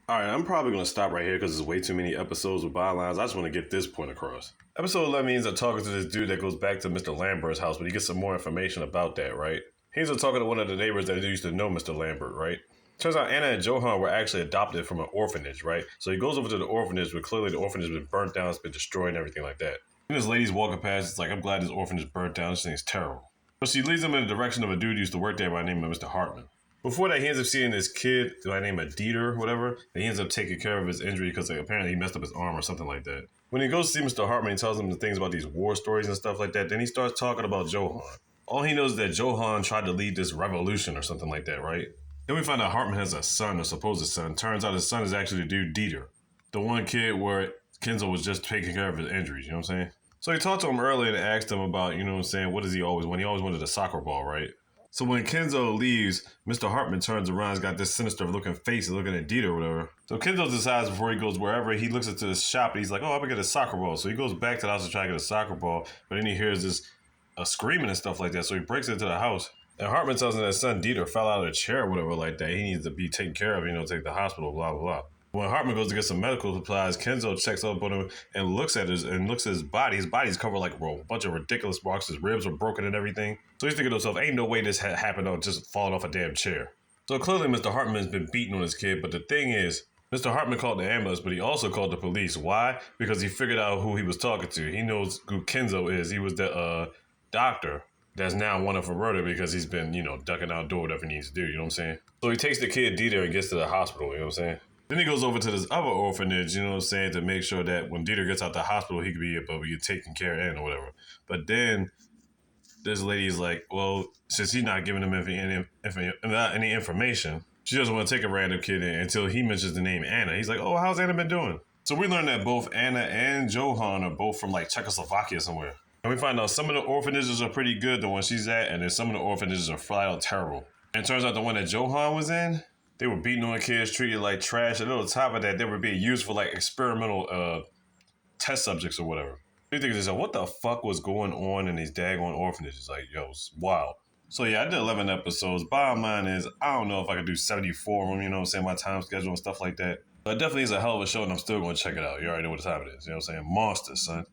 All right, I'm probably going to stop right here because there's way too many episodes with bylines. I just want to get this point across. Episode 11 means I'm talking to this dude that goes back to Mr. Lambert's house, but he gets some more information about that, right? He's talking to one of the neighbors that used to know Mr. Lambert, right? Turns out Anna and Johan were actually adopted from an orphanage, right? So he goes over to the orphanage, but clearly the orphanage has been burnt down, it's been destroyed and everything like that. And this lady's walking past, it's like, I'm glad this orphanage burnt down, this thing's terrible. But she leads him in the direction of a dude who used to work there by the name of Mr. Hartman. Before that, he ends up seeing this kid by the name of Dieter or whatever, and he ends up taking care of his injury because apparently he messed up his arm or something like that. When he goes to see Mr. Hartman, he tells him the things about these war stories and stuff like that. Then he starts talking about Johan. All he knows is that Johan tried to lead this revolution or something like that, right? Then we find out Hartman has a son, or supposed son. Turns out his son is actually the dude Dieter. The one kid where Kenzo was just taking care of his injuries, you know what I'm saying? So he talked to him earlier and asked him about, you know what I'm saying, what does he always want? He always wanted a soccer ball, right? So when Kenzo leaves, Mr. Hartman turns around, he's got this sinister looking face and looking at Dieter or whatever. So Kenzo decides before he goes wherever, he looks into his shop and he's like, oh, I'm gonna get a soccer ball. So he goes back to the house to try to get a soccer ball, but then he hears this screaming and stuff like that. So he breaks into the house. And Hartman tells him that his son Dieter fell out of a chair or whatever like that. He needs to be taken care of, take to the hospital, blah, blah, blah. When Hartman goes to get some medical supplies, Kenzo checks up on him and looks at his body. His body's covered like a bunch of ridiculous marks. His ribs are broken and everything. So he's thinking to himself, ain't no way this happened on just falling off a damn chair. So clearly Mr. Hartman's been beating on his kid, but the thing is, Mr. Hartman called the ambulance, but he also called the police. Why? Because he figured out who he was talking to. He knows who Kenzo is. He was the doctor that's now wanted for murder because he's been, ducking outdoor, whatever he needs to do, you know what I'm saying? So he takes the kid Dieter and gets to the hospital, you know what I'm saying? Then he goes over to this other orphanage, you know what I'm saying, to make sure that when Dieter gets out the hospital, he could be able to get taken care of or whatever. But then this lady's like, well, since he's not giving him any information, she doesn't want to take a random kid in until he mentions the name Anna. He's like, oh, how's Anna been doing? So we learned that both Anna and Johan are both from like Czechoslovakia somewhere. And we find out some of the orphanages are pretty good, the one she's at, and then some of the orphanages are flat out terrible. And it turns out the one that Johan was in, they were beating on kids, treated like trash, and on top of that, they were being used for like experimental test subjects or whatever. You think they said, what the fuck was going on in these daggone orphanages? Like, yo, it's wild. So yeah, I did 11 episodes. Bottom line is, I don't know if I could do 74 of them, you know what I'm saying, my time schedule and stuff like that. But it definitely is a hell of a show, and I'm still going to check it out. You already know what time it is, you know what I'm saying? Monsters, son.